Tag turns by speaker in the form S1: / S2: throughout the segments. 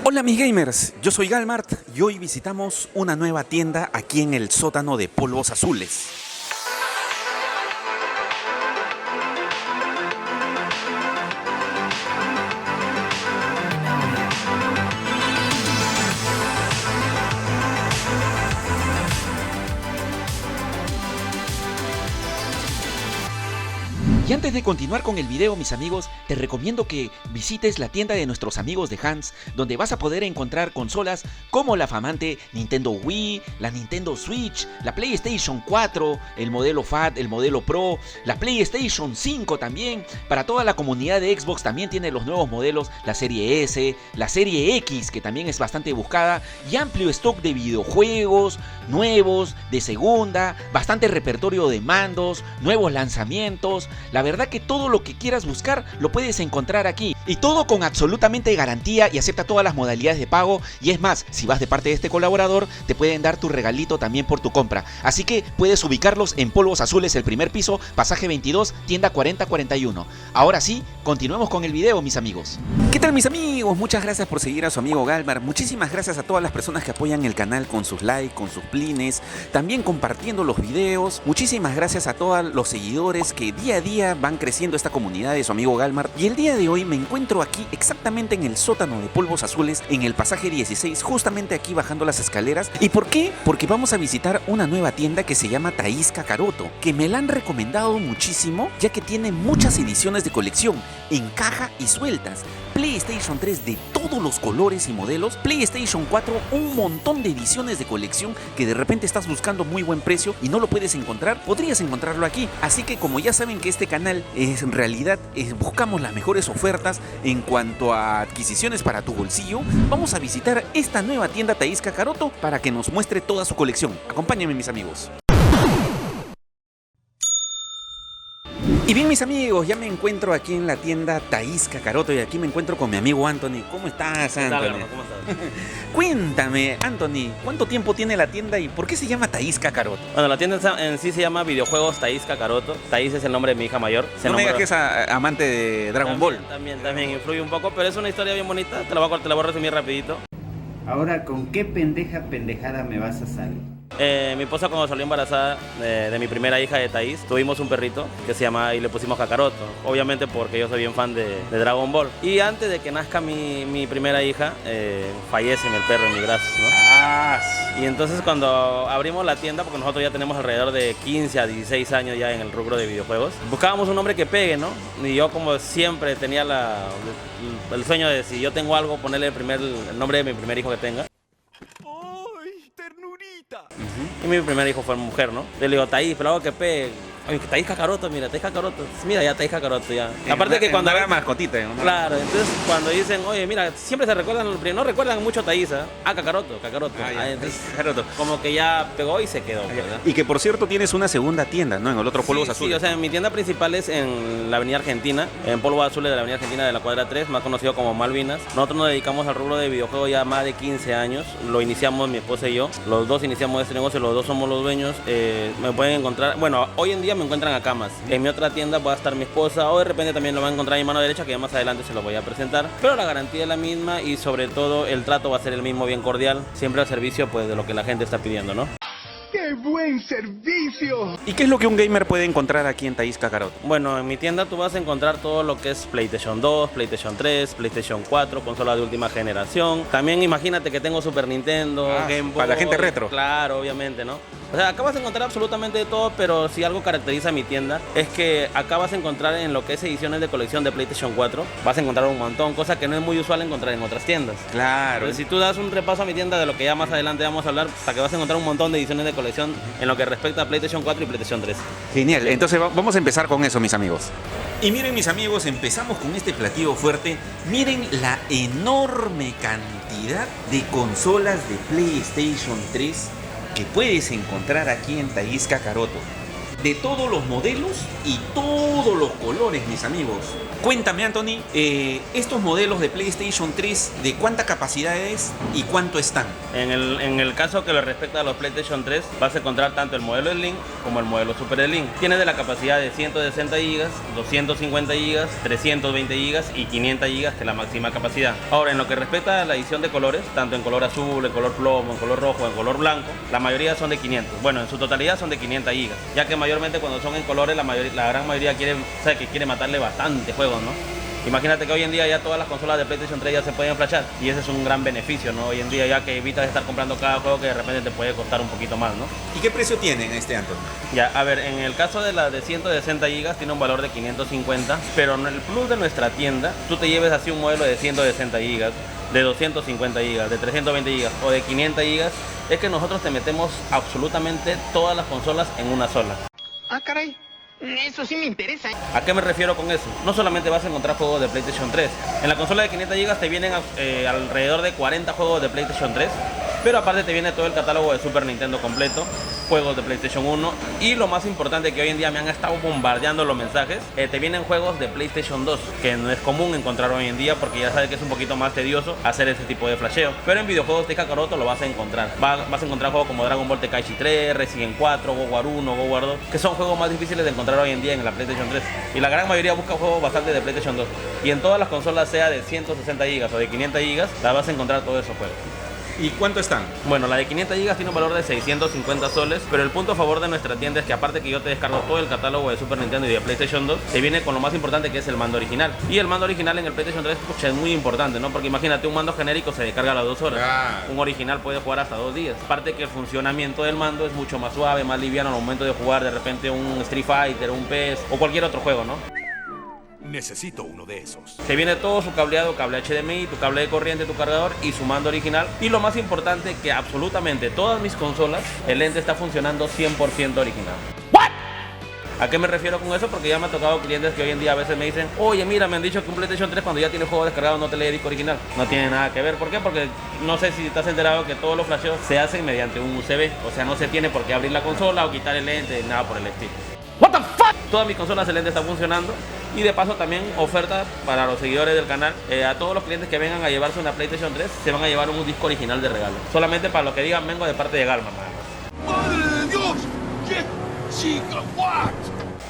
S1: Hola mis gamers, yo soy Galmart y hoy visitamos una nueva tienda aquí en el sótano de Polvos Azules. Y antes de continuar con el video, mis amigos, te recomiendo que visites la tienda de nuestros amigos de Hans, donde vas a poder encontrar consolas como la flamante Nintendo Wii, la Nintendo Switch, la PlayStation 4, el modelo FAT, el modelo Pro, la PlayStation 5 también. Para toda la comunidad de Xbox también tiene los nuevos modelos, la serie S, la serie X, que también es bastante buscada, y amplio stock de videojuegos nuevos, de segunda, bastante repertorio de mandos, nuevos lanzamientos. La verdad que todo lo que quieras buscar lo puedes encontrar aquí. Y todo con absolutamente garantía y acepta todas las modalidades de pago. Y es más, si vas de parte de este colaborador, te pueden dar tu regalito también por tu compra. Así que puedes ubicarlos en Polvos Azules, el primer piso, pasaje 22, tienda 4041. Ahora sí, continuemos con el video, mis amigos. ¿Qué tal, mis amigos? Muchas gracias por seguir a su amigo Galmart. Muchísimas gracias a todas las personas que apoyan el canal con sus likes, con sus plines, también compartiendo los videos. Muchísimas gracias a todos los seguidores que día a día van creciendo esta comunidad de su amigo Galmart. Y el día de hoy me encuentro aquí exactamente en el sótano de Polvos Azules, en el pasaje 16, justamente aquí bajando las escaleras. ¿Y por qué? Porque vamos a visitar una nueva tienda que se llama Thaís Kakaroto, que me la han recomendado muchísimo, ya que tiene muchas ediciones de colección en caja y sueltas. PlayStation 3 de todos los colores y modelos, PlayStation 4, un montón de ediciones de colección que de repente estás buscando muy buen precio y no lo puedes encontrar, podrías encontrarlo aquí. Así que como ya saben que este canal en realidad buscamos las mejores ofertas en cuanto a adquisiciones para tu bolsillo, vamos a visitar esta nueva tienda Thaís Kakaroto para que nos muestre toda su colección. Acompáñenme, mis amigos. Y bien, mis amigos, ya me encuentro aquí en la tienda Thaís Kakaroto y aquí me encuentro con mi amigo Anthony. ¿Cómo estás, Anthony?
S2: ¿Qué tal, hermano? ¿Cómo estás?
S1: Cuéntame, Anthony, ¿cuánto tiempo tiene la tienda y por qué se llama Thaís Kakaroto?
S2: Bueno, la tienda en sí se llama Videojuegos Thaís Kakaroto. Thaís es el nombre de mi hija mayor.
S1: No me digas que es amante de Dragon Ball.
S2: También influye un poco, pero es una historia bien bonita. Te la voy a resumir rapidito.
S3: Ahora, ¿con qué pendejada me vas a salir?
S2: Mi esposa, cuando salió embarazada de mi primera hija, de Thaís, tuvimos un perrito que se llama y le pusimos Kakaroto, obviamente porque yo soy bien fan de Dragon Ball. Y antes de que nazca mi primera hija, fallece el perro en mis brazos, ¿no? Y entonces cuando abrimos la tienda, porque nosotros ya tenemos alrededor de 15 a 16 años ya en el rubro de videojuegos, buscábamos un nombre que pegue, ¿no? Y yo, como siempre, tenía el sueño de, si yo tengo algo, ponerle el nombre de mi primer hijo que tenga. Y mi primer hijo fue mujer, ¿no? Yo le digo, Thaís, pero algo que pegue. Oye, Thaís Kakaroto, mira, Thaís Kakaroto. Mira, ya Thaís Kakaroto, ya. Aparte que cuando...
S1: Era mascotita, ¿no?
S2: Claro, entonces cuando dicen, oye, mira, siempre se recuerdan, no recuerdan mucho a Thaís, ¿eh? Kakaroto. Entonces, Kakaroto. Como que ya pegó y se quedó, ¿verdad?
S1: Y que, por cierto, tienes una segunda tienda, ¿no? En el otro Polvos Azules.
S2: Sí, o sea, mi tienda principal es en la Avenida Argentina, en Polvos Azules de la Avenida Argentina de la Cuadra 3, más conocido como Malvinas. Nosotros nos dedicamos al rubro de videojuegos ya más de 15 años. Lo iniciamos mi esposa y yo. Los dos iniciamos este negocio, los dos somos los dueños. Me pueden encontrar, bueno, hoy en día me encuentran acá más. En mi otra tienda va a estar mi esposa, o de repente también lo van a encontrar en mi mano derecha, que ya más adelante se lo voy a presentar. Pero la garantía es la misma y sobre todo el trato va a ser el mismo, bien cordial, siempre al servicio pues de lo que la gente está pidiendo, ¿no?
S4: ¡Qué buen servicio!
S1: ¿Y qué es lo que un gamer puede encontrar aquí en Thaís Kakaroto?
S2: Bueno, en mi tienda tú vas a encontrar todo lo que es PlayStation 2, PlayStation 3, PlayStation 4, consolas de última generación. También imagínate que tengo Super Nintendo, Game Boy.
S1: Para la gente retro.
S2: Claro, obviamente, ¿no? O sea, acá vas a encontrar absolutamente de todo, pero si algo caracteriza a mi tienda es que acá vas a encontrar en lo que es ediciones de colección de PlayStation 4, vas a encontrar un montón, cosa que no es muy usual encontrar en otras tiendas.
S1: Claro.
S2: Pero si tú das un repaso a mi tienda de lo que ya más adelante vamos a hablar, hasta que vas a encontrar un montón de ediciones de colección en lo que respecta a PlayStation 4 y PlayStation 3.
S1: Genial, entonces vamos a empezar con eso, mis amigos. Y miren, mis amigos, empezamos con este platillo fuerte. Miren la enorme cantidad de consolas de PlayStation 3 que puedes encontrar aquí en Thaís Kakaroto. de todos los modelos y todos los colores, mis amigos. Cuéntame, Anthony, estos modelos de PlayStation 3, ¿de cuánta capacidad es y cuánto están?
S2: En el caso que le respecta a los PlayStation 3, vas a encontrar tanto el modelo Slim como el modelo Super Slim. Tiene de la capacidad de 160 GB, 250 GB, 320 GB y 500 GB, que es la máxima capacidad. Ahora, en lo que respecta a la edición de colores, tanto en color azul, en color plomo, en color rojo, en color blanco, la mayoría son de 500. Bueno, en su totalidad son de 500 GB, ya que mayormente cuando son en colores, la gran mayoría quiere matarle bastante juegos, ¿no? Imagínate que hoy en día ya todas las consolas de PlayStation 3 ya se pueden flashar, y ese es un gran beneficio, ¿no? Hoy en día, ya que evitas estar comprando cada juego que de repente te puede costar un poquito más, ¿no?
S1: ¿Y qué precio tienen Anthony?
S2: Ya, a ver, en el caso de la de 160 GB tiene un valor de 550, pero en el plus de nuestra tienda, tú te lleves así un modelo de 160 GB, de 250 GB, de 320 GB o de 500 GB, es que nosotros te metemos absolutamente todas las consolas en una sola.
S4: Ah, caray. Eso sí me interesa.
S2: ¿A qué me refiero con eso? No solamente vas a encontrar juegos de PlayStation 3. En la consola de 500 GB te vienen alrededor de 40 juegos de PlayStation 3, pero aparte te viene todo el catálogo de Super Nintendo completo, juegos de PlayStation 1 y lo más importante, que hoy en día me han estado bombardeando los mensajes, te vienen juegos de PlayStation 2, que no es común encontrar hoy en día porque ya sabes que es un poquito más tedioso hacer ese tipo de flasheo, pero en videojuegos de Kakaroto lo vas a encontrar. Vas a encontrar juegos como Dragon Ball Tenkaichi 3, Resident 4, God War 1, God War 2, que son juegos más difíciles de encontrar hoy en día en la PlayStation 3, y la gran mayoría busca juegos bastante de PlayStation 2, y en todas las consolas, sea de 160 GB o de 500 GB, la vas a encontrar todos esos juegos.
S1: ¿Y cuánto están?
S2: Bueno, la de 500 GB tiene un valor de 650 soles, pero el punto a favor de nuestra tienda es que aparte que yo te descargo todo el catálogo de Super Nintendo y de PlayStation 2, te viene con lo más importante, que es el mando original. Y el mando original en el PlayStation 3 pucha, es muy importante, ¿no? Porque imagínate, un mando genérico se descarga a las 2 horas. Un original puede jugar hasta 2 días. Aparte que el funcionamiento del mando es mucho más suave, más liviano al momento de jugar de repente un Street Fighter, un PES o cualquier otro juego, ¿no?
S5: Necesito uno de esos.
S2: Te viene todo su cableado, cable HDMI, tu cable de corriente, tu cargador y su mando original. Y lo más importante, que absolutamente todas mis consolas, el lente está funcionando 100% original. ¿A qué me refiero con eso? Porque ya me ha tocado clientes que hoy en día a veces me dicen: oye, mira, me han dicho que un PlayStation 3 cuando ya tiene juego descargado no te lee disco original. No tiene nada que ver. ¿Por qué? Porque no sé si estás enterado que todos los flasheos se hacen mediante un USB. O sea, no se tiene por qué abrir la consola o quitar el lente, nada por el estilo. What the fuck? Todas mis consolas el lente está funcionando. Y de paso también oferta para los seguidores del canal, a todos los clientes que vengan a llevarse una PlayStation 3 se van a llevar un disco original de regalo. Solamente para los que digan vengo de parte de Galman, nada más.
S5: ¡Madre de Dios! ¡Qué gigawatt!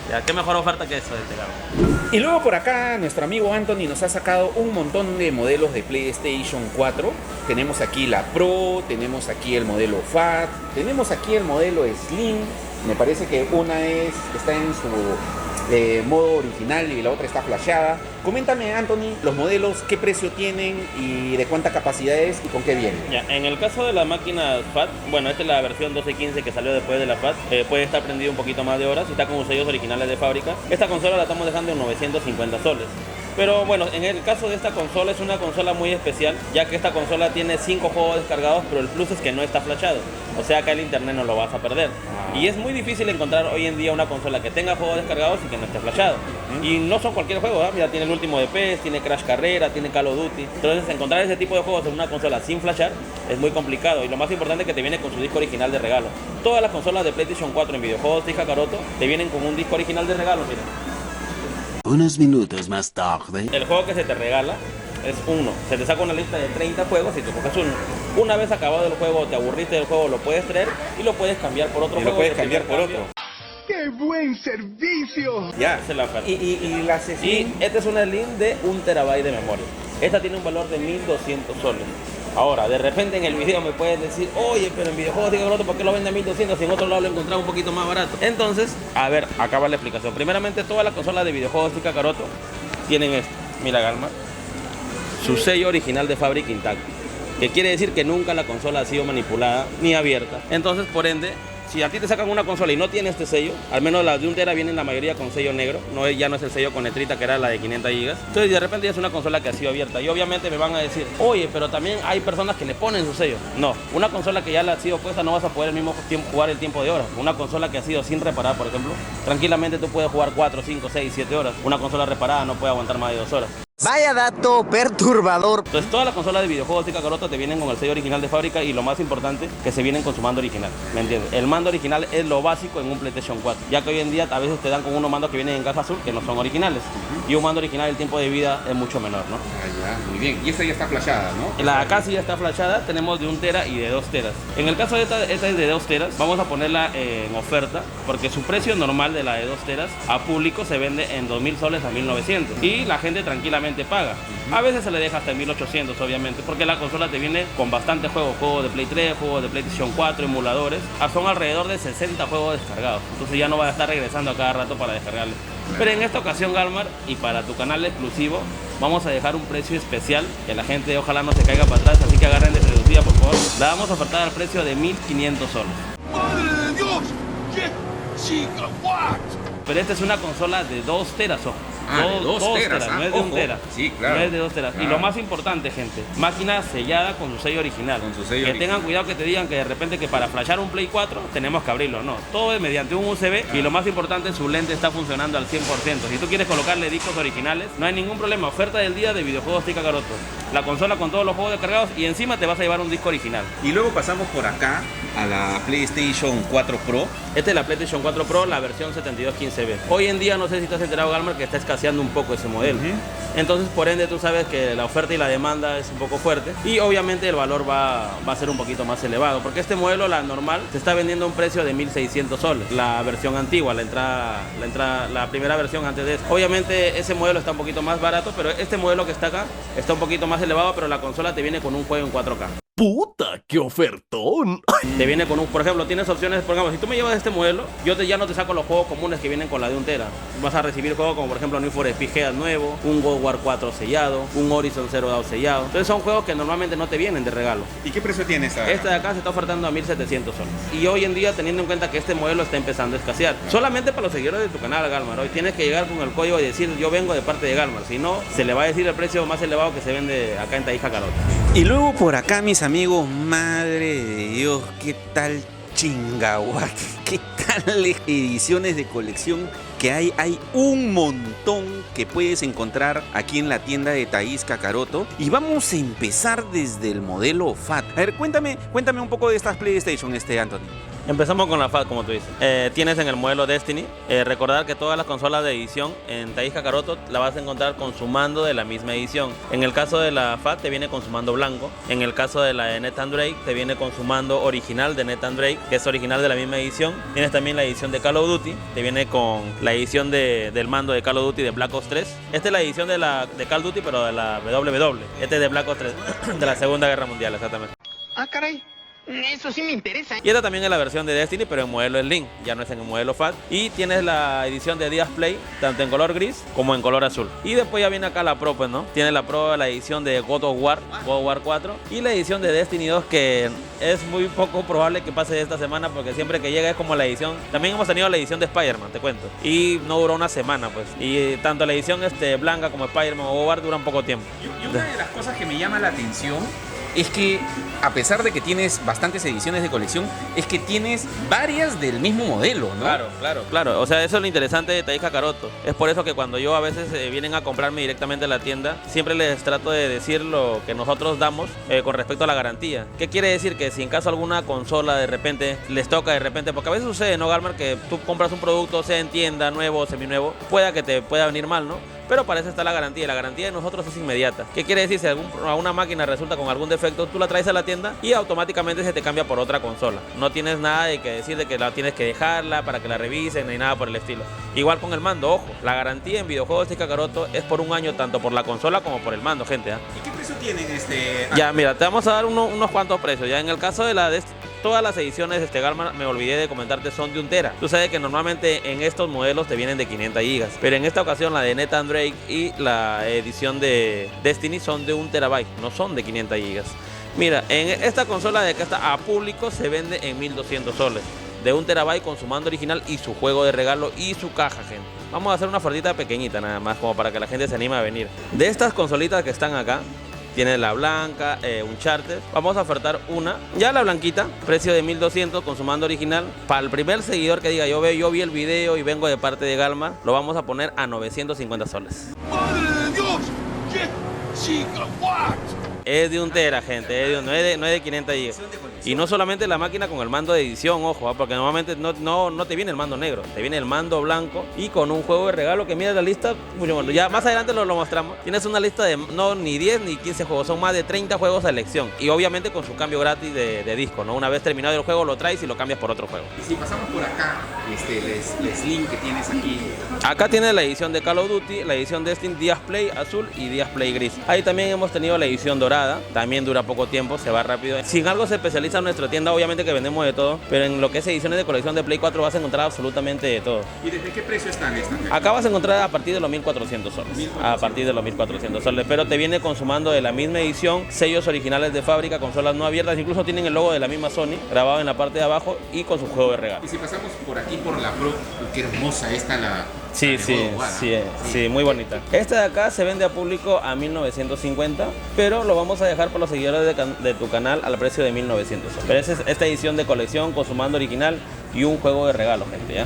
S2: Ya, qué mejor oferta que eso de este Galman.
S1: Y luego por acá nuestro amigo Anthony nos ha sacado un montón de modelos de PlayStation 4. Tenemos aquí la Pro, tenemos aquí el modelo Fat, tenemos aquí el modelo Slim. Me parece que una está en su modo original y la otra está flasheada. Coméntame, Anthony, los modelos, qué precio tienen y de cuánta capacidad es y con qué vienen.
S2: Ya, en el caso de la máquina FAT, bueno, esta es la versión 1215 que salió después de la FAT, puede estar prendido un poquito más de horas y está con los sellos originales de fábrica. Esta consola la estamos dejando en 950 soles. Pero bueno, en el caso de esta consola es una consola muy especial, ya que esta consola tiene 5 juegos descargados, pero el plus es que no está flashado. O sea, acá el internet no lo vas a perder. Y es muy difícil encontrar hoy en día una consola que tenga juegos descargados y que no esté flashado. Y no son cualquier juego, ¿eh? Mira, tiene el último de PES, tiene Crash Carrera, tiene Call of Duty. Entonces, encontrar ese tipo de juegos en una consola sin flashar es muy complicado. Y lo más importante es que te viene con su disco original de regalo. Todas las consolas de PlayStation 4 en videojuegos de Kakaroto te vienen con un disco original de regalo, mira.
S6: Unos minutos más tarde.
S2: El juego que se te regala es uno. Se te saca una lista de 30 juegos y tú coges uno. Una vez acabado el juego, te aburriste del juego, lo puedes traer y lo puedes cambiar por otro juego.
S1: Lo puedes cambiar por otro.
S4: ¡Qué buen servicio!
S1: Ya.
S2: Esa es la oferta.
S1: Y las Slim.
S2: Y esta es una Slim de 1 TB de memoria. Esta tiene un valor de 1200 soles. Ahora, de repente en el video me pueden decir: oye, pero en videojuegos de Kakaroto, ¿por qué lo venden a 1200 si en otro lado lo encontraba un poquito más barato? Entonces, a ver, acá va la explicación. Primeramente, todas las consolas de videojuegos de Kakaroto tienen esto. Mira, Galma. Su sello original de fábrica intacto. Que quiere decir que nunca la consola ha sido manipulada ni abierta. Entonces, por ende, si a ti te sacan una consola y no tiene este sello, al menos las de 1 TB vienen la mayoría con sello negro, ya no es el sello con letrita que era la de 500 GB. Entonces de repente ya es una consola que ha sido abierta y obviamente me van a decir: oye, pero también hay personas que le ponen su sello. No, una consola que ya le ha sido puesta no vas a poder al mismo tiempo jugar el tiempo de horas. Una consola que ha sido sin reparar, por ejemplo, tranquilamente tú puedes jugar 4, 5, 6, 7 horas. Una consola reparada no puede aguantar más de 2 horas.
S7: Vaya dato perturbador.
S2: Entonces todas las consolas de videojuegos de Kakaroto te vienen con el sello original de fábrica y lo más importante, que se vienen con su mando original, ¿me entiendes? El mando original es lo básico en un PlayStation 4, ya que hoy en día a veces te dan con unos mandos que vienen en caja azul que no son originales. Y un mando original el tiempo de vida es mucho menor, ¿no?
S8: Ah, ya, muy bien. Y esta ya está flashada, ¿no?
S2: La acá sí ya está flashada, tenemos de 1 tera y de 2 teras. En el caso de esta es de 2 teras, vamos a ponerla en oferta, porque su precio normal de la de 2 teras a público se vende en 2.000 soles a 1.900 y la gente tranquilamente paga. A veces se le deja hasta en 1.800 obviamente, porque la consola te viene con bastantes juegos de Play 3, juegos de PlayStation 4, emuladores. Son alrededor de 60 juegos descargados, entonces ya no vas a estar regresando a cada rato para descargarle. Pero en esta ocasión, Galmar, y para tu canal exclusivo, vamos a dejar un precio especial que la gente ojalá no se caiga para atrás, así que agarren de seducida, por favor. La vamos a ofertar al precio de 1.500 soles.
S5: ¡Madre de Dios! ¡Qué gigawatt!
S2: Pero esta es una consola de 2 teras, ojo.
S8: De 2 teras,
S2: no es de 1 tera.
S8: Sí, claro.
S2: No es de 2 teras.
S8: Claro.
S2: Y lo más importante, gente, máquina sellada con su sello original.
S8: Con su sello
S2: que
S8: original.
S2: tengan cuidado que te digan que de repente que para flashar un Play 4 tenemos que abrirlo. No, todo es mediante un USB y lo más importante, su lente está funcionando al 100%. Si tú quieres colocarle discos originales, no hay ningún problema. Oferta del día de videojuegos de Kakaroto. La consola con todos los juegos descargados y encima te vas a llevar un disco original.
S8: Y luego pasamos por acá a la PlayStation 4 Pro.
S2: Esta es la PlayStation 4 Pro, la versión 7215B. Hoy en día, no sé si te has enterado, Galmar, que está escaseando un poco ese modelo. Entonces, por ende, tú sabes que la oferta y la demanda es un poco fuerte y obviamente el valor va a ser un poquito más elevado, porque este modelo, la normal, se está vendiendo a un precio de 1.600 soles. La versión antigua, la primera versión antes de eso. Obviamente ese modelo está un poquito más barato, pero este modelo que está acá está un poquito más elevado, pero la consola te viene con un juego en 4K.
S5: ¡Puta, qué ofertón!
S2: Te viene con por ejemplo, tienes opciones, por ejemplo, si tú me llevas este modelo, ya no te saco los juegos comunes que vienen con la de 1 tera. Vas a recibir juegos como por ejemplo Need for Speed Heat nuevo, un God of War 4 sellado, un Horizon Zero Dawn sellado. Entonces son juegos que normalmente no te vienen de regalo.
S8: ¿Y qué precio tiene esta?
S2: Esta de acá se está ofertando a 1.700 soles. Y hoy en día, teniendo en cuenta que este modelo está empezando a escasear, solamente para los seguidores de tu canal, Galmar, hoy tienes que llegar con el código y decir yo vengo de parte de Galmar, si no, se le va a decir el precio más elevado que se vende acá en Taís Kakaroto.
S1: Y luego por acá, mis amigos, madre de Dios, qué tal chingahuat, qué tal ediciones de colección que hay un montón que puedes encontrar aquí en la tienda de Taís Kakaroto. Y vamos a empezar desde el modelo FAT. A ver, cuéntame un poco de estas PlayStation, Anthony.
S2: Empezamos con la FAT, como tú dices. Tienes en el modelo Destiny. Recordar que todas las consolas de edición en Taís Kakaroto la vas a encontrar con su mando de la misma edición. En el caso de la FAT te viene con su mando blanco. En el caso de la de Nathan Drake te viene con su mando original de Nathan Drake, que es original de la misma edición. Tienes también la edición de Call of Duty. Te viene con la edición del mando de Call of Duty de Black Ops 3. Esta es la edición de Call of Duty, pero de la WW. Este es de Black Ops 3, de la Segunda Guerra Mundial, exactamente.
S4: Ah, caray. Eso sí me interesa.
S2: Y esta también es la versión de Destiny, pero en modelo Slim, ya no es en el modelo FAT. Y tienes la edición de Díaz Play, tanto en color gris como en color azul. Y después ya viene acá la Pro, pues, ¿no? Tiene la Pro, la edición de God of War 4, y la edición de Destiny 2, que es muy poco probable que pase esta semana, porque siempre que llega es como la edición. También hemos tenido la edición de Spider-Man, te cuento. Y no duró una semana, pues. Y tanto la edición blanca como Spider-Man o God of War duran poco tiempo.
S8: Y una de las cosas que me llama la atención es que, a pesar de que tienes bastantes ediciones de colección, es que tienes varias del mismo modelo, ¿no?
S2: Claro. O sea, eso es lo interesante de Taís Kakaroto. Es por eso que cuando yo a veces vienen a comprarme directamente a la tienda, siempre les trato de decir lo que nosotros damos con respecto a la garantía. ¿Qué quiere decir? Que si en caso alguna consola de repente les toca porque a veces sucede, ¿no, Galmar? Que tú compras un producto, sea en tienda, nuevo o seminuevo, pueda que te pueda venir mal, ¿no? Pero para eso está la garantía. La garantía de nosotros es inmediata. ¿Qué quiere decir? Si alguna máquina resulta con algún defecto, tú la traes a la tienda y automáticamente se te cambia por otra consola. No tienes nada de que decir de que la tienes que dejarla para que la revisen ni nada por el estilo. Igual con el mando, ojo, la garantía en videojuegos de Kakaroto es por 1 año, tanto por la consola como por el mando, gente.
S8: ¿Y qué precio tienen
S2: Ya, mira, te vamos a dar unos cuantos precios. Ya en el caso de todas las ediciones Galmar, me olvidé de comentarte, son de 1 tera. Tú sabes que normalmente en estos modelos te vienen de 500 gigas, pero en esta ocasión la de Nathan Drake y la edición de Destiny son de 1 terabyte, no son de 500 gigas. Mira, en esta consola de acá está a público se vende en 1.200 soles, de 1 terabyte con su mando original y su juego de regalo y su caja, gente. Vamos a hacer una ofertita pequeñita nada más, como para que la gente se anime a venir. De estas consolitas que están acá, tiene la blanca, Uncharted. Vamos a ofertar una, ya la blanquita, precio de 1.200 con su mando original. Para el primer seguidor que diga yo vi el video y vengo de parte de Galmar, lo vamos a poner a 950 soles.
S5: ¡Madre de Dios! gigawatts.
S2: Es de 1 tera, gente, no es de 500 GB. Y no solamente la máquina con el mando de edición, ojo, porque normalmente no te viene el mando negro, te viene el mando blanco y con un juego de regalo que mira la lista, bueno, ya más adelante lo mostramos. Tienes una lista de no ni 10 ni 15 juegos, son más de 30 juegos a elección y obviamente con su cambio gratis de disco, ¿no? Una vez terminado el juego lo traes y lo cambias por otro juego.
S8: Y si pasamos por acá, el Slim que tienes aquí.
S2: Acá tienes la edición de Call of Duty, la edición de Steam Días Play azul y Días Play gris. Ahí también hemos tenido la edición dorada, también dura poco tiempo, se va rápido. Si en algo se especializa en nuestra tienda, obviamente que vendemos de todo, pero en lo que es ediciones de colección de Play 4 vas a encontrar absolutamente de todo.
S8: ¿Y desde qué precio están estas?
S2: Acá vas a encontrar a partir de los 1.400 soles. A partir de los 1.400 soles, pero te viene consumando de la misma edición, sellos originales de fábrica, consolas no abiertas, incluso tienen el logo de la misma Sony grabado en la parte de abajo y con su juego de regalo.
S8: Y si pasamos por aquí por la Pro, qué hermosa esta la...
S2: Sí, muy bonita. Esta de acá se vende a público a 1950, pero lo vamos a dejar por los seguidores de tu canal al precio de 1900 soles. Pero esa es esta edición de colección con su mando original y un juego de regalo, gente, ¿ya?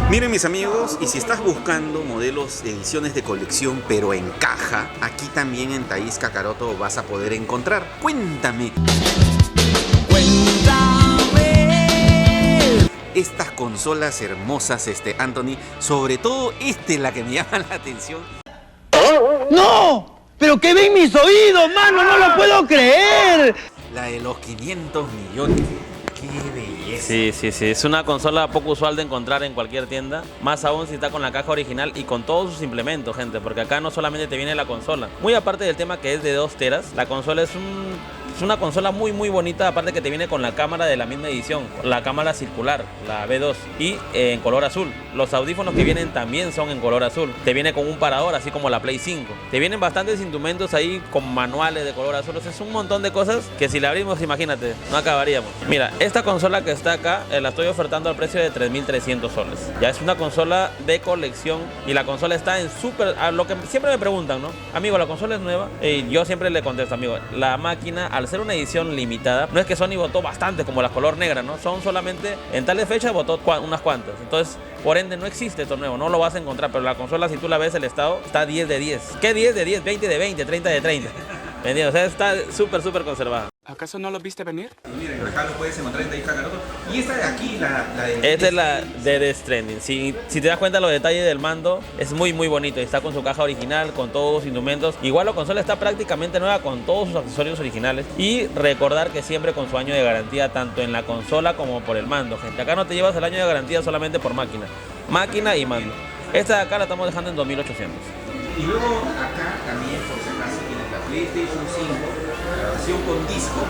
S9: Miren mis amigos, y si estás buscando modelos, ediciones de colección, pero en caja, aquí también en Thaís Kakaroto vas a poder encontrar. Cuéntame. Estas consolas hermosas, Anthony, sobre todo la que me llama la atención.
S7: ¡No! ¿Pero qué ven mis oídos, mano? ¡No lo puedo creer!
S9: La de los 500 millones. ¡Qué belleza!
S2: Sí, es una consola poco usual de encontrar en cualquier tienda, más aún si está con la caja original y con todos sus implementos, gente, porque acá no solamente te viene la consola. Muy aparte del tema que es de 2 teras, la consola es una consola muy bonita, aparte que te viene con la cámara de la misma edición, la cámara circular, la B2, y en color azul. Los audífonos que vienen también son en color azul. Te viene con un parador, así como la Play 5. Te vienen bastantes instrumentos ahí con manuales de color azul. O sea, es un montón de cosas que si la abrimos, imagínate, no acabaríamos. Mira, esta consola que está acá, la estoy ofertando al precio de 3.300 soles. Ya es una consola de colección y la consola está en a lo que siempre me preguntan, ¿no? Amigo, ¿la consola es nueva? Y yo siempre le contesto, amigo, la máquina, al ser una edición limitada, no es que Sony votó bastante como la color negra, ¿no? Son solamente, en tales fechas votó unas cuantas. Entonces, por ende, no existe esto nuevo, no lo vas a encontrar. Pero la consola, si tú la ves, el estado está 10 de 10. ¿Qué 10 de 10? 20 de 20, 30 de 30. ¿Entiendes? O sea, está súper conservada.
S10: ¿Acaso no lo viste venir?
S8: Miren, acá lo puedes encontrar en Thaís Kakaroto. Y esta de aquí, la de...
S2: Esta es la de Death Stranding. Si te das cuenta, los detalles del mando es muy bonito. Está con su caja original, con todos los instrumentos. Igual la consola está prácticamente nueva con todos sus accesorios originales. Y recordar que siempre con su año de garantía, tanto en la consola como por el mando, gente. Acá no te llevas el año de garantía solamente por máquina y mando. Esta de acá la estamos dejando en 2.800.
S8: Y luego acá también, por si acaso, tienes la PlayStation 5, la versión con disco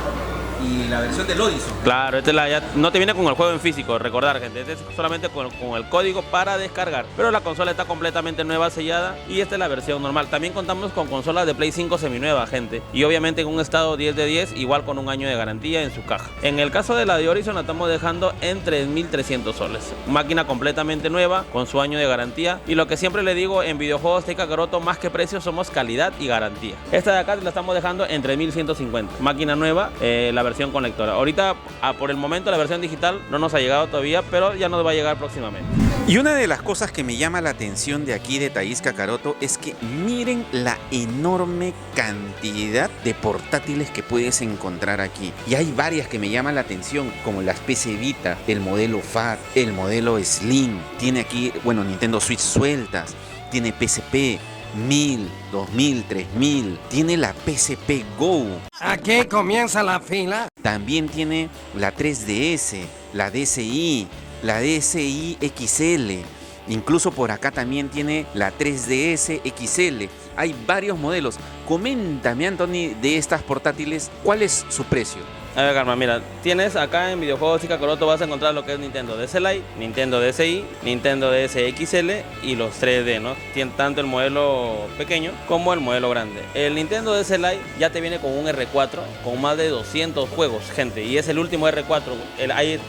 S8: y la versión del Horizon.
S2: Claro, ya no te viene con el juego en físico, recordar, gente, este es solamente con el código para descargar. Pero la consola está completamente nueva, sellada, y esta es la versión normal. También contamos con consolas de Play 5 seminueva, gente, y obviamente en un estado 10 de 10, igual con un año de garantía en su caja. En el caso de la de Horizon la estamos dejando en 3.300 soles. Máquina completamente nueva, con su año de garantía, y lo que siempre le digo en videojuegos Thaís Kakaroto, más que precio, somos calidad y garantía. Esta de acá la estamos dejando en 3.150. Máquina nueva, la versión con lectora. Ahorita, por el momento, la versión digital no nos ha llegado todavía, pero ya nos va a llegar próximamente.
S9: Y una de las cosas que me llama la atención de aquí de Thaís Kakaroto es que miren la enorme cantidad de portátiles que puedes encontrar aquí. Y hay varias que me llaman la atención, como las PC Vita, el modelo FAT, el modelo Slim. Tiene aquí, bueno, Nintendo Switch sueltas, tiene PSP 1000, 2000, 3000, tiene la PSP Go.
S7: ¿Aquí comienza la fila?
S9: También tiene la 3DS, la DSi, la DSi XL. Incluso por acá también tiene la 3DS XL. Hay varios modelos. Coméntame, Anthony, de estas portátiles, ¿cuál es su precio?
S2: A ver, Karma, mira, tienes acá en videojuegos Thaís Kakaroto vas a encontrar lo que es Nintendo DS Lite, Nintendo DSi, Nintendo DS XL y los 3D, ¿no? Tiene tanto el modelo pequeño como el modelo grande. El Nintendo DS Lite ya te viene con un R4 con más de 200 juegos, gente, y es el último R4.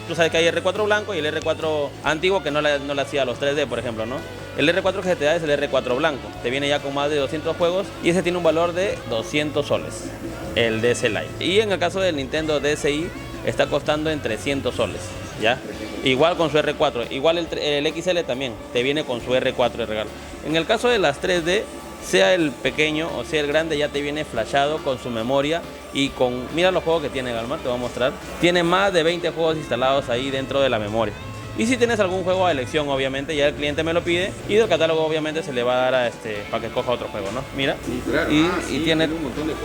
S2: Tú sabes que hay R4 blanco y el R4 antiguo que no le hacía los 3D, por ejemplo, ¿no? El R4 que te da es el R4 blanco, te viene ya con más de 200 juegos y ese tiene un valor de 200 soles, el DS Lite. Y en el caso del Nintendo DSi está costando en 300 soles, ¿ya? Igual con su R4, igual el XL también, te viene con su R4 de regalo. En el caso de las 3D, sea el pequeño o sea el grande, ya te viene flashado con su memoria y con... Mira los juegos que tiene Galmar, te voy a mostrar. Tiene más de 20 juegos instalados ahí dentro de la memoria. Y si tienes algún juego a elección, obviamente, ya el cliente me lo pide y del catálogo obviamente se le va a dar para que escoja otro juego, ¿no? Mira.
S9: Sí, claro.
S2: Y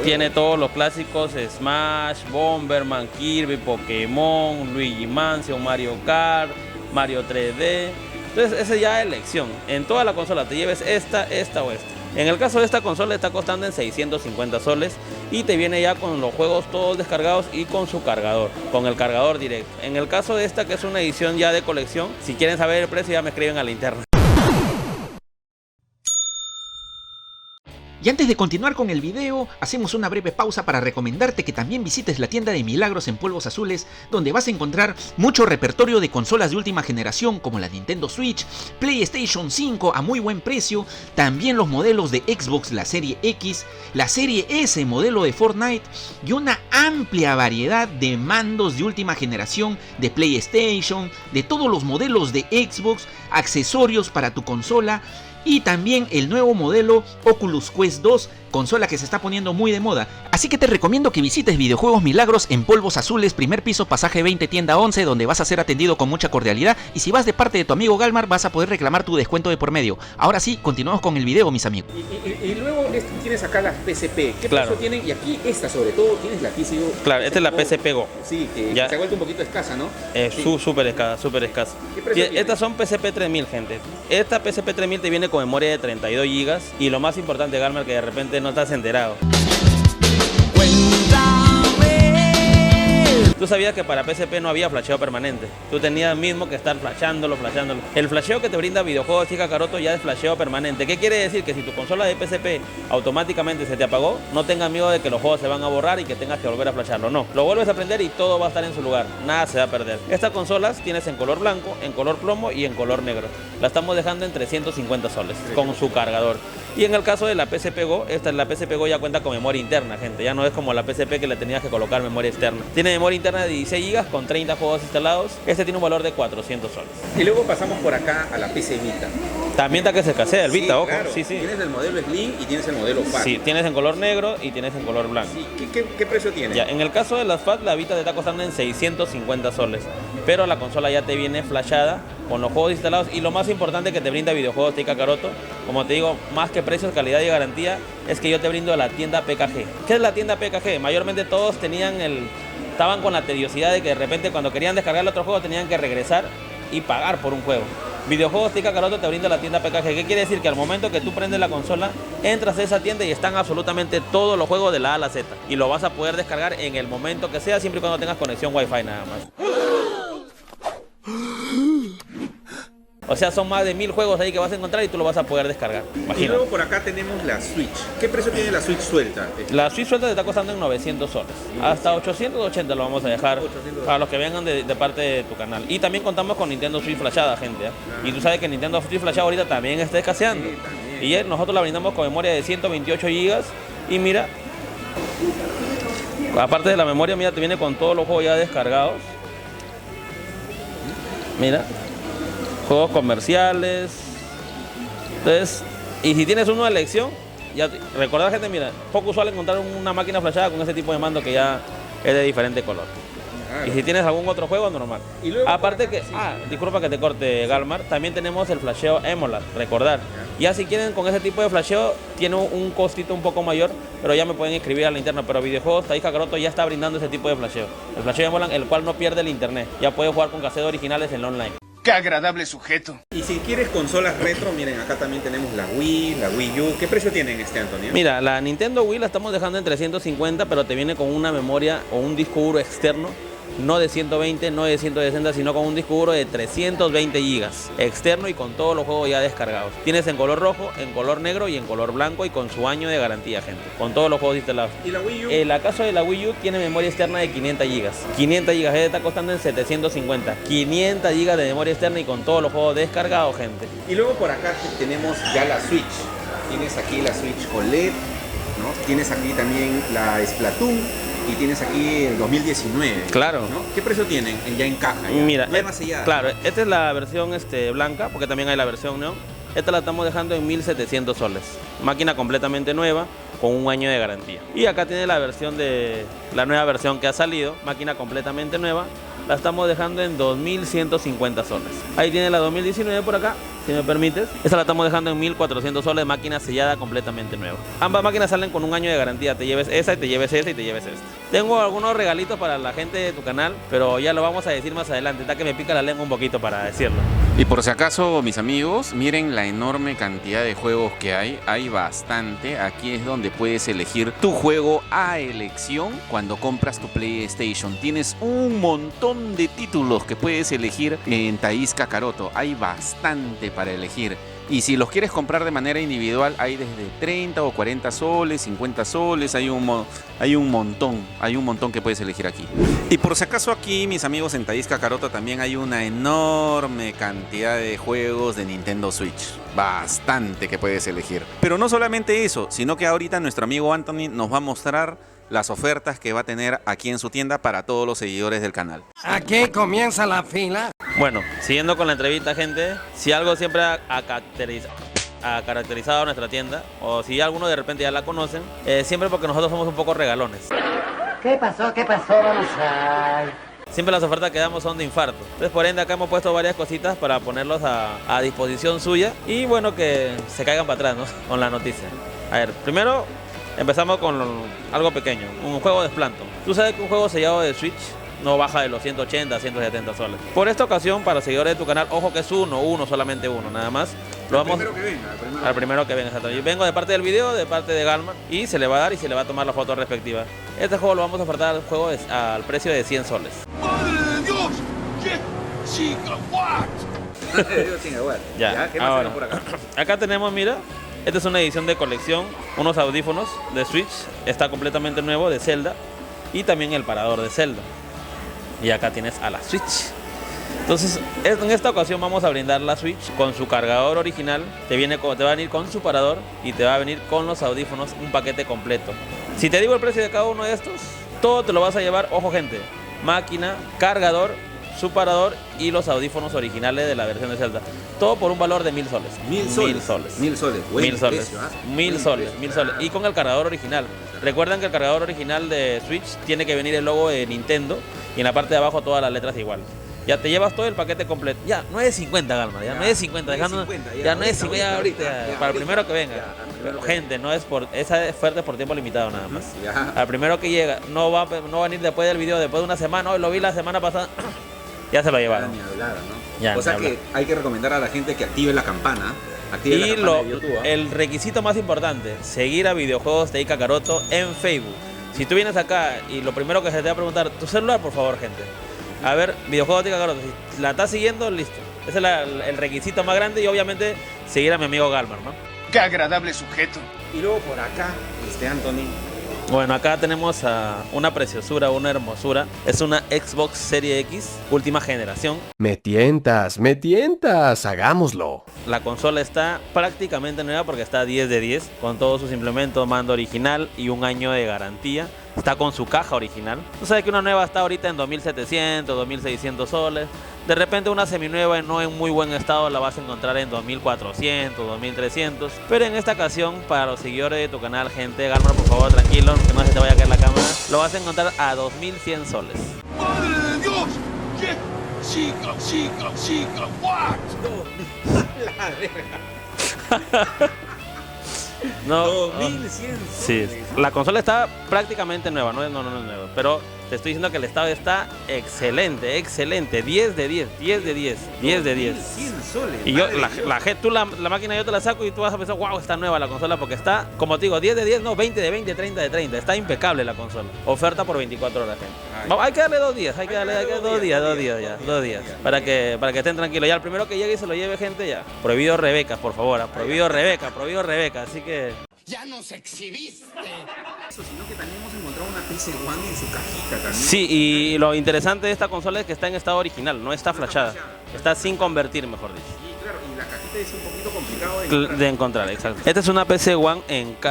S2: tiene todos los clásicos: Smash, Bomberman, Kirby, Pokémon, Luigi Mansion, Mario Kart, Mario 3D. Entonces esa ya es elección. En toda la consola te lleves esta o esta. En el caso de esta consola está costando en 650 soles y te viene ya con los juegos todos descargados y con su cargador, con el cargador directo. En el caso de esta, que es una edición ya de colección, si quieren saber el precio ya me escriben a la interna.
S1: Y antes de continuar con el video, hacemos una breve pausa para recomendarte que también visites la tienda de Milagros en Polvos Azules, donde vas a encontrar mucho repertorio de consolas de última generación como la Nintendo Switch, PlayStation 5 a muy buen precio, también los modelos de Xbox, la Serie X, la Serie S modelo de Fortnite y una amplia variedad de mandos de última generación de PlayStation, de todos los modelos de Xbox, accesorios para tu consola, y también el nuevo modelo Oculus Quest 2, consola que se está poniendo muy de moda. Así que te recomiendo que visites Videojuegos Milagros en Polvos Azules, primer piso, pasaje 20, tienda 11, donde vas a ser atendido con mucha cordialidad, y si vas de parte de tu amigo Galmar vas a poder reclamar tu descuento de por medio. Ahora sí, continuamos con el video, mis amigos.
S8: Y luego tienes acá las PSP. ¿Qué
S2: Claro.
S8: precio tienen? Y aquí esta sobre todo, tienes la PSP.
S2: Claro, esta es la PSP Go.
S8: Sí, que
S2: Ya.
S8: se ha vuelto un poquito escasa, ¿no?
S2: Sí. Súper escasa, súper escasa.
S8: ¿Qué precio tiene?
S2: Estas son PSP 3000, gente. Esta PSP 3000 te viene con memoria de 32 GB y lo más importante, Galmar, que de repente no estás enterado. Tú sabías que para PSP no había flasheo permanente. Tú tenías mismo que estar flasheándolo. El flasheo que te brinda Videojuegos y Kakaroto ya es flasheo permanente. ¿Qué quiere decir? Que si tu consola de PSP automáticamente se te apagó, no tengas miedo de que los juegos se van a borrar y que tengas que volver a flashearlo. No, lo vuelves a prender y todo va a estar en su lugar. Nada se va a perder. Estas consolas tienes en color blanco, en color plomo y en color negro. La estamos dejando en 350 soles con su cargador. Y en el caso de la PSP Go, la PSP Go ya cuenta con memoria interna, gente. Ya no es como la PSP que le tenías que colocar memoria externa. Tiene memoria interna de 16 GB con 30 juegos instalados. Este tiene un valor de 400 soles.
S8: Y luego pasamos por acá a la PC Vita.
S2: También está que se escasea el Vita,
S8: Sí,
S2: ojo.
S8: claro.
S2: Sí, sí.
S8: Tienes el modelo Slim y tienes el modelo FAT.
S2: Sí, tienes en color negro y tienes en color blanco.
S8: Sí, ¿Qué precio tiene?
S2: Ya, en el caso de las FAT, la Vita te está costando en 650 soles. Pero la consola ya te viene flashada con los juegos instalados y lo más importante que te brinda Videojuegos y Kakaroto, como te digo, más que precios, calidad y garantía, es que yo te brindo la tienda PKG. ¿Qué es la tienda PKG? Mayormente todos estaban con la tediosidad de que de repente cuando querían descargar el otro juego tenían que regresar y pagar por un juego. Videojuegos y Kakaroto te brinda la tienda PKG. ¿Qué quiere decir? Que al momento que tú prendes la consola, entras a esa tienda y están absolutamente todos los juegos de la A a la Z. Y lo vas a poder descargar en el momento que sea, siempre y cuando tengas conexión Wi-Fi nada más. O sea, son más de 1000 juegos ahí que vas a encontrar y tú lo vas a poder descargar.
S9: Y
S2: Imagínate.
S9: luego por acá tenemos la Switch. ¿Qué precio tiene la Switch suelta?
S2: La Switch suelta te está costando en 900 soles. Hasta 880 lo vamos a dejar para los que vengan de parte de tu canal. Y también contamos con Nintendo Switch flashada, gente. Y tú sabes que Nintendo Switch flashada ahorita también está escaseando. Y nosotros la brindamos con memoria de 128 GB. Y mira, aparte de la memoria, mira, te viene con todos los juegos ya descargados. Mira, juegos comerciales. Entonces, y si tienes uno de elección, ya recordad, gente, mira, poco usual encontrar una máquina flashada con ese tipo de mando que ya es de diferente color. Y si tienes algún otro juego, normal.
S8: Y luego
S2: Aparte que, disculpa que te corte, Galmar, también tenemos el flasheo Emulat, recordar. Ya si quieren con ese tipo de flasheo, tiene un costito un poco mayor, pero ya me pueden escribir a la interna. Pero Videojuegos Taís Kakaroto ya está brindando ese tipo de flasheo. El flasheo Emulat, el cual no pierde el internet. Ya puedes jugar con cassettes originales en online.
S4: Qué agradable sujeto.
S9: Y si quieres consolas retro, miren, acá también tenemos la Wii, la Wii U. ¿Qué precio tienen Antonio?
S2: Mira, la Nintendo Wii la estamos dejando en 350, pero te viene con una memoria o un disco duro externo, no de 120, no de 160, sino con un disco duro de 320 GB externo y con todos los juegos ya descargados. Tienes en color rojo, en color negro y en color blanco y con su año de garantía, gente, con todos los juegos instalados.
S9: ¿Y la Wii U?
S2: En la caso de la Wii U tiene memoria externa de 500 GB. 500 GB está costando en 750. 500 GB de memoria externa y con todos los juegos descargados, gente.
S9: Y luego por acá tenemos ya la Switch. Tienes aquí la Switch OLED, ¿no? Tienes aquí también la Splatoon y tienes aquí el 2019.
S2: Claro.
S9: ¿No? ¿Qué precio tienen ya en caja? Ya?
S2: Mira,
S9: No hay más allá.
S2: claro, esta es la versión blanca, porque también hay la versión neón. Esta la estamos dejando en 1700 soles. Máquina completamente nueva, con un año de garantía. Y acá tiene la versión de la nueva versión que ha salido, máquina completamente nueva. La estamos dejando en 2150 soles. Ahí tiene la 2019 por acá, si me permites. Esta la estamos dejando en 1400 soles, máquina sellada completamente nueva. Ambas máquinas salen con un año de garantía. Te lleves esa y te lleves esta y te lleves esta. Tengo algunos regalitos para la gente de tu canal, pero ya lo vamos a decir más adelante. Está que me pica la lengua un poquito para decirlo.
S9: Y por si acaso, mis amigos, miren la enorme cantidad de juegos que hay bastante. Aquí es donde puedes elegir tu juego a elección cuando compras tu PlayStation. Tienes un montón de títulos que puedes elegir en Thaís Kakaroto. Hay bastante para elegir. Y si los quieres comprar de manera individual, hay desde 30 o 40 soles, 50 soles, hay un montón que puedes elegir aquí. Y por si acaso aquí, mis amigos, en Thaís Kakaroto también hay una enorme cantidad de juegos de Nintendo Switch. Bastante que puedes elegir. Pero no solamente eso, sino que ahorita nuestro amigo Anthony nos va a mostrar las ofertas que va a tener aquí en su tienda para todos los seguidores del canal.
S10: Aquí comienza la fila.
S2: Bueno, siguiendo con la entrevista, gente, si algo siempre ha caracterizado a nuestra tienda, o si alguno de repente ya la conocen, siempre porque nosotros somos un poco regalones.
S10: ¿Qué pasó? ¿Qué pasó? Vamos a...
S2: Siempre las ofertas que damos son de infarto. Entonces, por ende, acá hemos puesto varias cositas para ponerlos a disposición suya y, bueno, que se caigan para atrás, ¿no? Con la noticia. A ver, primero empezamos con algo pequeño, un juego de Splanton. Tú sabes que un juego sellado de Switch no baja de los 180 a 170 soles. Por esta ocasión, para seguidores de tu canal, ojo que es solamente uno, nada más.
S9: Primero que venga.
S2: Al primero que venga, exacto. Yo vengo de parte del video, de parte de Galman, y se le va a dar y se le va a tomar la foto respectiva. Este juego lo vamos a ofertar al precio de 100 soles.
S5: ¡Madre de Dios! ¡Qué gigawatt!
S2: Ya,
S9: ¿Qué más
S2: ahora,
S9: tenemos por acá?
S2: acá tenemos, mira, esta es una edición de colección, unos audífonos de Switch, está completamente nuevo, de Zelda, y también el parador de Zelda. Y acá tienes a la Switch. Entonces, en esta ocasión vamos a brindar la Switch con su cargador original, te va a venir con su parador y te va a venir con los audífonos, un paquete completo. Si te digo el precio de cada uno de estos, todo te lo vas a llevar, ojo gente, máquina, cargador, su parador y los audífonos originales de la versión de Zelda. Todo por un valor de 1000 soles.
S9: 1000 soles. 1000 soles. Buen
S2: 1000 soles.
S9: precio, ¿ah?
S2: 1000 soles. 1000 soles. Y con el cargador original. Recuerden que el cargador original de Switch tiene que venir el logo de Nintendo y en la parte de abajo todas las letras igual. Ya te llevas todo el paquete completo. Ya, 9.50, Galma. Ya 9.50. Dejando. Ya 9.50 ahorita. Para el primero que venga. Gente, no es por. Esa oferta es por tiempo limitado nada más. Al primero que llega. No va a venir después del video, después de una semana. Hoy lo vi la semana pasada. Ya se lo llevaron.
S9: O sea que hay que recomendar a la gente que active la campana.
S2: Y de YouTube, el requisito más importante, seguir a Videojuegos Thaís Kakaroto en Facebook. Si tú vienes acá y lo primero que se te va a preguntar, tu celular, por favor, gente. A ver, Videojuegos Thaís Kakaroto, si la estás siguiendo, listo. Ese es el requisito más grande y obviamente seguir a mi amigo Galmar, ¿no?
S4: ¡Qué agradable sujeto!
S9: Y luego por acá, Anthony.
S2: Bueno, acá tenemos a una preciosura, una hermosura. Es una Xbox Series X, última generación.
S5: Me tientas, hagámoslo.
S2: La consola está prácticamente nueva porque está 10 de 10, con todos sus implementos, mando original y un año de garantía. Está con su caja original. Tú sabes que una nueva está ahorita en 2700, 2600 soles. De repente una seminueva no en muy buen estado la vas a encontrar en 2400, 2300. Pero en esta ocasión, para los seguidores de tu canal, gente, Galmar, por favor, tranquilo, que no se te vaya a caer la cámara. Lo vas a encontrar a 2100 soles.
S5: ¡Madre de Dios! ¡Qué gigawatt!
S2: No,
S9: 2100
S2: sí, la consola está prácticamente nueva, no es nueva, pero te estoy diciendo que el estado está excelente, 10 de 10, 10 de 10, 10 de 10.
S9: 100 soles.
S2: Y yo, la máquina yo te la saco y tú vas a pensar, wow, está nueva la consola porque está, como te digo, 10 de 10, no, 20 de 20, 30 de 30, está impecable la consola. Oferta por 24 horas, gente. Vamos, hay que darle 2 días, dos días, para que estén tranquilos. Ya el primero que llegue y se lo lleve, gente, ya. Prohibido Rebeca, por favor, prohibido Rebeca, así que...
S10: ¡Ya nos exhibiste!
S9: Eso, sino que también hemos encontrado una PC One en su cajita también.
S2: Sí, y lo interesante de esta consola es que está en estado original, no está flashada. Está sin convertir, mejor dicho.
S9: Y claro, y la cajita es un poquito complicada
S2: de encontrar, exacto. Esta es una PC One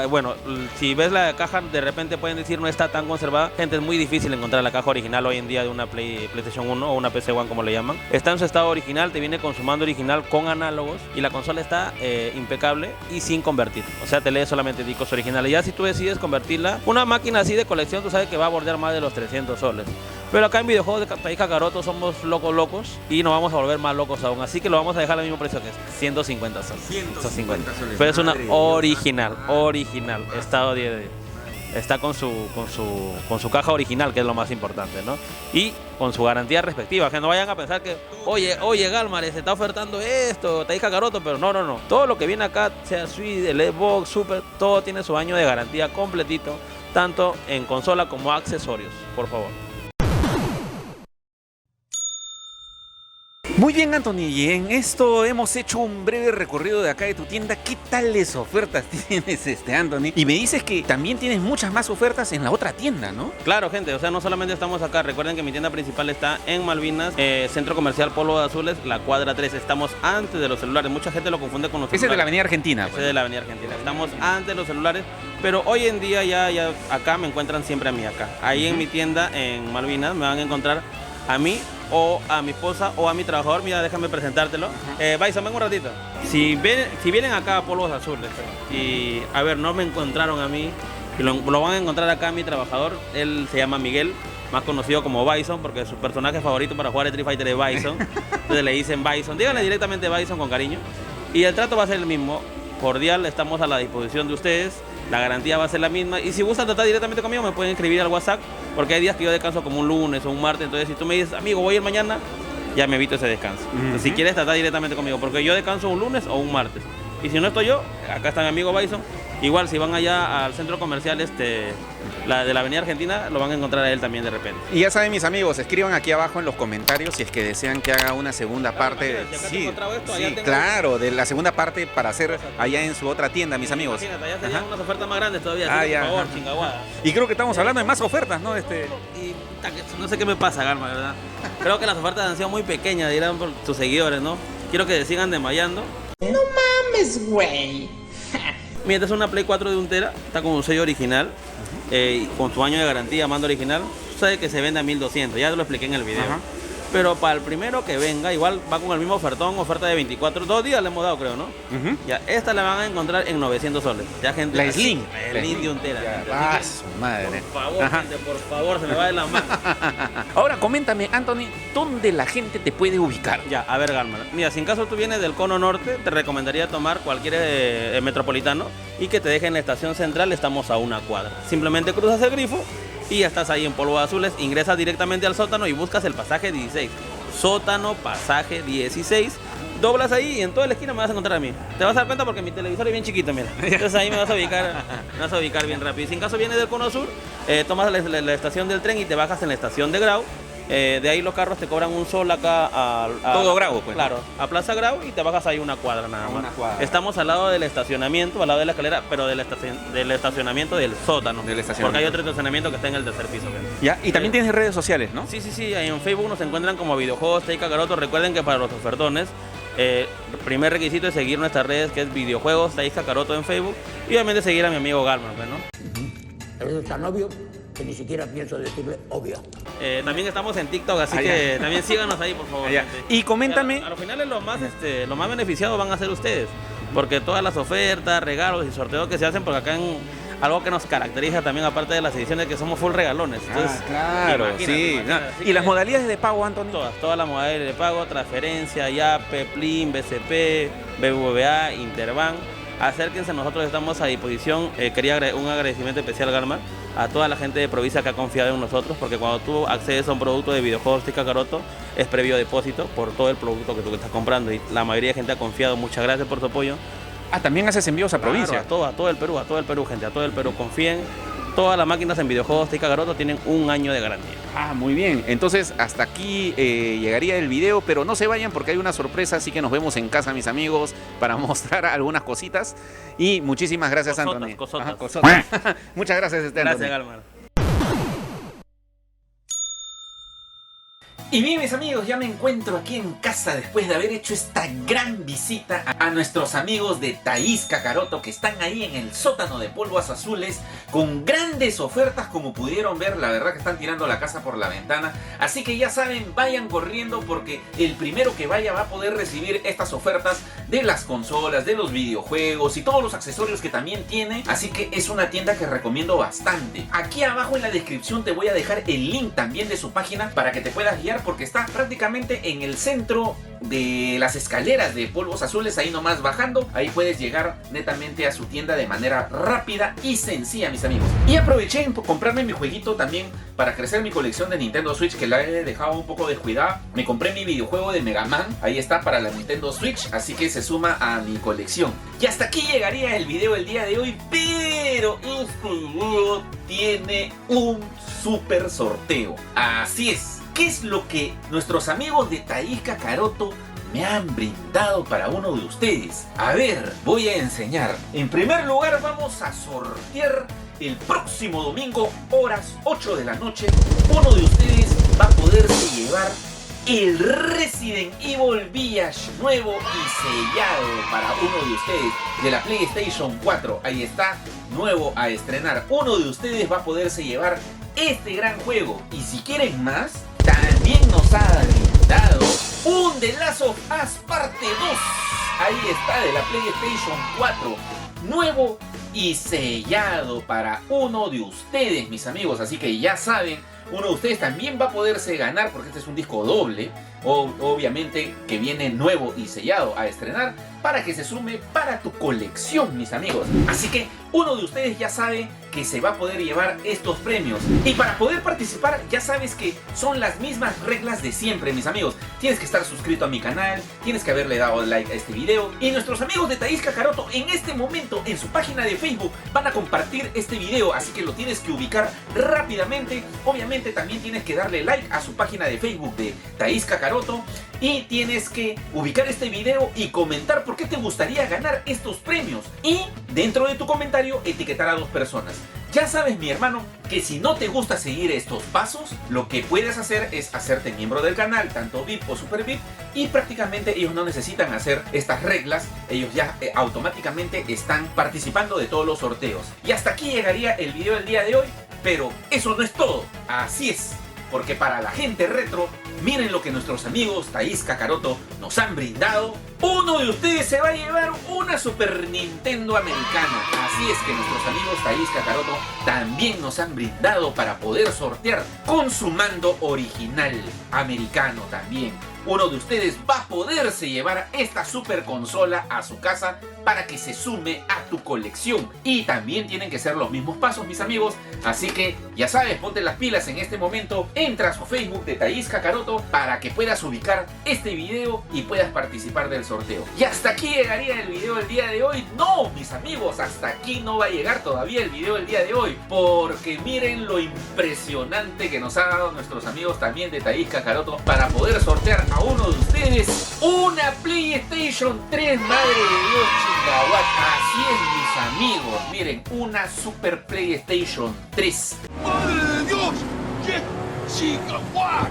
S2: bueno, si ves la caja, de repente pueden decir no está tan conservada. Gente, es muy difícil encontrar la caja original hoy en día de una PlayStation 1 o una PC One como le llaman. Está en su estado original, te viene con su mando original con análogos y la consola está impecable y sin convertir. O sea, te lee solamente discos originales. Ya si tú decides convertirla, una máquina así de colección, tú sabes que va a bordear más de los 300 soles. Pero acá en videojuegos de Taís Kakaroto somos locos y nos vamos a volver más locos aún. Así que lo vamos a dejar al mismo precio que es, 150 soles. 150 soles. Pero es una original, estado 10 de 10. Está con su caja original, que es lo más importante, ¿no? Y con su garantía respectiva, que no vayan a pensar que, oye, Galmar, se está ofertando esto, Taís Kakaroto, pero no. Todo lo que viene acá, sea Switch, el Xbox, Super, todo tiene su año de garantía completito, tanto en consola como accesorios, por favor.
S9: Muy bien, Anthony, y en esto hemos hecho un breve recorrido de acá de tu tienda. ¿Qué tales ofertas tienes, Anthony? Y me dices que también tienes muchas más ofertas en la otra tienda, ¿no?
S2: Claro, gente, o sea, no solamente estamos acá. Recuerden que mi tienda principal está en Malvinas, Centro Comercial Polvo de Azules, la cuadra 3. Estamos antes de los celulares. Mucha gente lo confunde con los celulares.
S9: Ese es de la Avenida Argentina.
S2: Ese es de la Avenida Argentina. Estamos antes de los celulares, pero hoy en día ya acá me encuentran siempre a mí acá. Ahí en mi tienda en Malvinas me van a encontrar a mí o a mi esposa o a mi trabajador. Mira, déjame presentártelo. Bison, ven un ratito. Si vienen acá a Polvos Azules y, a ver, no me encontraron a mí, y lo van a encontrar acá a mi trabajador. Él se llama Miguel, más conocido como Bison, porque su personaje favorito para jugar Street Fighter es Bison. Entonces le dicen Bison. Díganle directamente Bison con cariño. Y el trato va a ser el mismo, cordial, estamos a la disposición de ustedes. La garantía va a ser la misma. Y si gustan tratar directamente conmigo, me pueden escribir al WhatsApp, porque hay días que yo descanso como un lunes o un martes. Entonces, si tú me dices, amigo, voy a ir mañana, ya me evito ese descanso. Entonces, si quieres tratar directamente conmigo, porque yo descanso un lunes o un martes. Y si no estoy yo, acá está mi amigo Bison. Igual, si van allá al centro comercial de la Avenida Argentina, lo van a encontrar a él también de repente.
S9: Y ya saben, mis amigos, escriban aquí abajo en los comentarios si es que desean que haga una segunda parte.
S2: Sí,
S9: claro, de la segunda parte para hacer allá en su otra tienda, mis amigos.
S2: Imagínate, allá tenían unas ofertas más grandes todavía. Así que, por favor, chingaguada.
S9: Y creo que estamos hablando de más ofertas, ¿no?
S2: Y no sé qué me pasa, Galma, ¿verdad? Creo que las ofertas han sido muy pequeñas, dirán por tus seguidores, ¿no? Quiero que sigan desmayando.
S10: No mames, güey.
S2: Mira, esta es una Play 4 de 1 tera, está con un sello original, con su año de garantía, mando original. Tú sabes que se vende a 1200, ya te lo expliqué en el video. Pero para el primero que venga, igual va con el mismo ofertón, oferta de 24, 2 días le hemos dado, creo, ¿no? Ya, esta la van a encontrar en 900 soles. Ya, gente,
S9: la Slim.
S2: La Slim de 1 tera.
S9: Ah, su madre.
S2: Por favor, gente, por favor, se me va de la mano.
S9: Ahora, coméntame, Anthony, ¿dónde la gente te puede ubicar?
S2: Ya, a ver, Galman. Mira, si en caso tú vienes del cono norte, te recomendaría tomar cualquier metropolitano y que te deje en la estación central. Estamos a 1 cuadra. Simplemente cruzas el grifo y ya estás ahí en Polvos Azules. Ingresas directamente al sótano y buscas el pasaje 16. Sótano, pasaje 16. Doblas ahí y en toda la esquina me vas a encontrar a mí. Te vas a dar cuenta porque mi televisor es bien chiquito, mira. Entonces ahí me vas a ubicar bien rápido. Si en caso vienes del cono sur, tomas la estación del tren y te bajas en la estación de Grau. De ahí los carros te cobran un sol acá
S9: todo Grau, pues.
S2: Claro, a Plaza Grau y te bajas ahí 1 cuadra nada más. Estamos al lado del estacionamiento, al lado de la escalera, pero del estacionamiento del sótano. Porque hay otro estacionamiento que está en el tercer piso.
S9: Ya, y también tienes redes sociales, ¿no?
S2: Sí, ahí en Facebook nos encuentran como Videojuegos Taís Kakaroto. Recuerden que para los ofertones, el primer requisito es seguir nuestras redes, que es Videojuegos Taís Kakaroto en Facebook, y obviamente seguir a mi amigo Galman, ¿no?
S10: Eso es tan obvio que ni siquiera pienso decirle obvio.
S2: También estamos en TikTok, así que también síganos ahí, por favor.
S9: Y coméntame.
S2: A los finales los más beneficiados van a ser ustedes, porque todas las ofertas, regalos y sorteos que se hacen, porque acá algo que nos caracteriza también, aparte de las ediciones, que somos full regalones. Entonces,
S9: claro, sí. ¿Y las modalidades de pago, Anthony?
S2: Todas las modalidades de pago, transferencia, YAPE, PLIN, BCP, BBVA, Interbank. Acérquense, nosotros estamos a disposición. Quería un agradecimiento especial, Galmar, a toda la gente de provincia que ha confiado en nosotros, porque cuando tú accedes a un producto de Videojuegos Taís Kakaroto, es previo depósito por todo el producto que tú estás comprando, y la mayoría de gente ha confiado. Muchas gracias por su apoyo.
S9: También haces envíos a provincia.
S2: A todo el Perú, gente, a todo el Perú. Confíen. Todas las máquinas en Videojuegos Taís Kakaroto tienen 1 año de garantía.
S9: Muy bien. Entonces, hasta aquí llegaría el video, pero no se vayan porque hay una sorpresa, así que nos vemos en casa, mis amigos, para mostrar algunas cositas. Y muchísimas gracias, Anthony.
S2: Cosotas.
S9: Muchas gracias,
S2: Gracias, Galmar.
S1: Y bien, mis amigos, ya me encuentro aquí en casa después de haber hecho esta gran visita a nuestros amigos de Thaís Kakaroto, que están ahí en el sótano de Polvos Azules con grandes ofertas, como pudieron ver. La verdad que están tirando la casa por la ventana, así que ya saben, vayan corriendo porque el primero que vaya va a poder recibir estas ofertas de las consolas, de los videojuegos y todos los accesorios que también tiene. Así que es una tienda que recomiendo bastante. Aquí abajo en la descripción te voy a dejar el link también de su página para que te puedas guiar, porque está prácticamente en el centro de las escaleras de Polvos Azules, ahí nomás bajando. Ahí puedes llegar netamente a su tienda de manera rápida y sencilla, mis amigos. Y aproveché en comprarme mi jueguito también para crecer mi colección de Nintendo Switch, que la he dejado un poco descuidada. Me compré mi videojuego de Mega Man, ahí está, para la Nintendo Switch, así que se suma a mi colección. Y hasta aquí llegaría el video el día de hoy, pero este video tiene un super sorteo. Así es. ¿Qué es lo que nuestros amigos de Thaís Kakaroto me han brindado para uno de ustedes? A ver, voy a enseñar. En primer lugar, vamos a sortear el próximo domingo, horas 8 de la noche. Uno de ustedes va a poderse llevar el Resident Evil Village nuevo y sellado para uno de ustedes de la PlayStation 4. Ahí está, nuevo a estrenar. Uno de ustedes va a poderse llevar este gran juego. Y si quieren más, también nos ha brindado un The Last of Us parte 2. Ahí está, de la PlayStation 4. Nuevo y sellado para uno de ustedes, mis amigos. Así que ya saben, uno de ustedes también va a poderse ganar, porque este es un disco doble. Obviamente que viene nuevo y sellado a estrenar, para que se sume para tu colección, mis amigos. Así que uno de ustedes ya sabe que se va a poder llevar estos premios. Y para poder participar, ya sabes que son las mismas reglas de siempre, mis amigos. Tienes que estar suscrito a mi canal, tienes que haberle dado like a este video. Y nuestros amigos de Thaís Kakaroto en este momento en su página de Facebook van a compartir este video, así que lo tienes que ubicar rápidamente. Obviamente también tienes que darle like a su página de Facebook de Thaís Kakaroto. Y tienes que ubicar este video y comentar por qué te gustaría ganar estos premios. Y dentro de tu comentario etiquetar a 2 personas. Ya sabes, mi hermano, que si no te gusta seguir estos pasos, lo que puedes hacer es hacerte miembro del canal, tanto VIP o Super VIP, y prácticamente ellos no necesitan hacer estas reglas. Ellos ya automáticamente están participando de todos los sorteos. Y hasta aquí llegaría el video del día de hoy, pero eso no es todo. Así es, porque para la gente retro, miren lo que nuestros amigos Thaís Kakaroto nos han brindado. Uno de ustedes se va a llevar una Super Nintendo americana. Así es que nuestros amigos Thaís Kakaroto también nos han brindado para poder sortear con su mando original americano también. Uno de ustedes va a poderse llevar esta super consola a su casa para que se sume a tu colección. Y también tienen que ser los mismos pasos, mis amigos. Así que ya sabes, ponte las pilas en este momento. Entra a su Facebook de Thaís Kakaroto para que puedas ubicar este video y puedas participar del sorteo. Y hasta aquí llegaría el video del día de hoy. No, mis amigos, hasta aquí no va a llegar todavía el video del día de hoy, porque miren lo impresionante que nos ha dado nuestros amigos también de Thaís Kakaroto para poder sortear a uno de ustedes una PlayStation 3, madre de Dios, chingahuat. Así es, mis amigos, miren, una Super PlayStation 3.
S5: ¡Madre de Dios! ¡Qué gigawatt!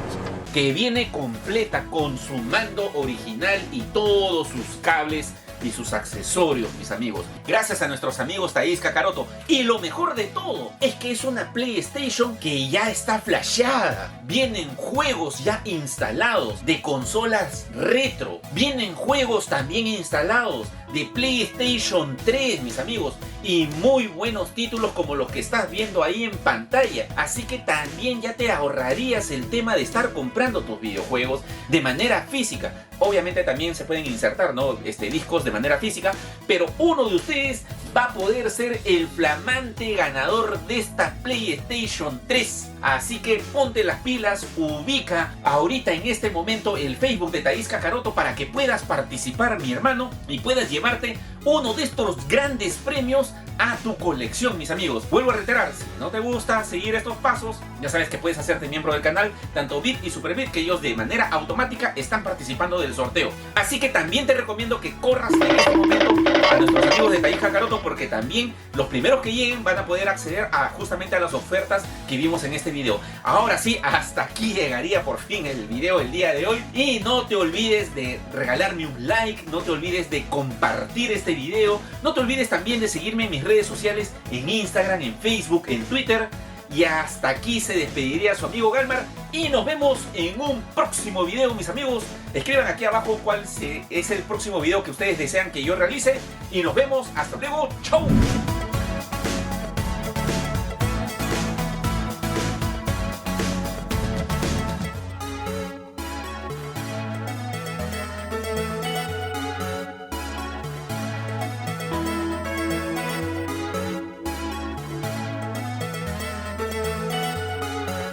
S1: Que viene completa con su mando original y todos sus cables y sus accesorios, mis amigos. Gracias a nuestros amigos Thaís Kakaroto. Y lo mejor de todo es que es una PlayStation que ya está flasheada. Vienen juegos ya instalados de consolas retro. Vienen juegos también instalados de PlayStation 3, mis amigos. Y muy buenos títulos como los que estás viendo ahí en pantalla. Así que también ya te ahorrarías el tema de estar comprando tus videojuegos de manera física. Obviamente también se pueden insertar, ¿no? Discos de manera física, pero uno de ustedes va a poder ser el flamante ganador de esta PlayStation 3. Así que ponte las pilas, ubica ahorita en este momento el Facebook de Thaís Kakaroto para que puedas participar, mi hermano, y puedas llevarte uno de estos grandes premios
S8: a tu colección, mis amigos. Vuelvo a reiterar, si no te gusta seguir estos pasos, ya sabes que puedes hacerte miembro del canal, tanto VIP y Super VIP, que ellos de manera automática están participando del sorteo. Así que también te recomiendo que corras en este momento a nuestros amigos de Thaís Kakaroto, porque también los primeros que lleguen van a poder acceder a justamente a las ofertas que vimos en este video. Ahora sí, hasta aquí llegaría por fin el video del día de hoy. Y no te olvides de regalarme un like, no te olvides de compartir este video, no te olvides también de seguirme en mis redes sociales, en Instagram, en Facebook, en Twitter. Y hasta aquí se despediría su amigo Galmar y nos vemos en un próximo video, mis amigos. Escriban aquí abajo cuál es el próximo video que ustedes desean que yo realice y nos vemos. Hasta luego. ¡Chau!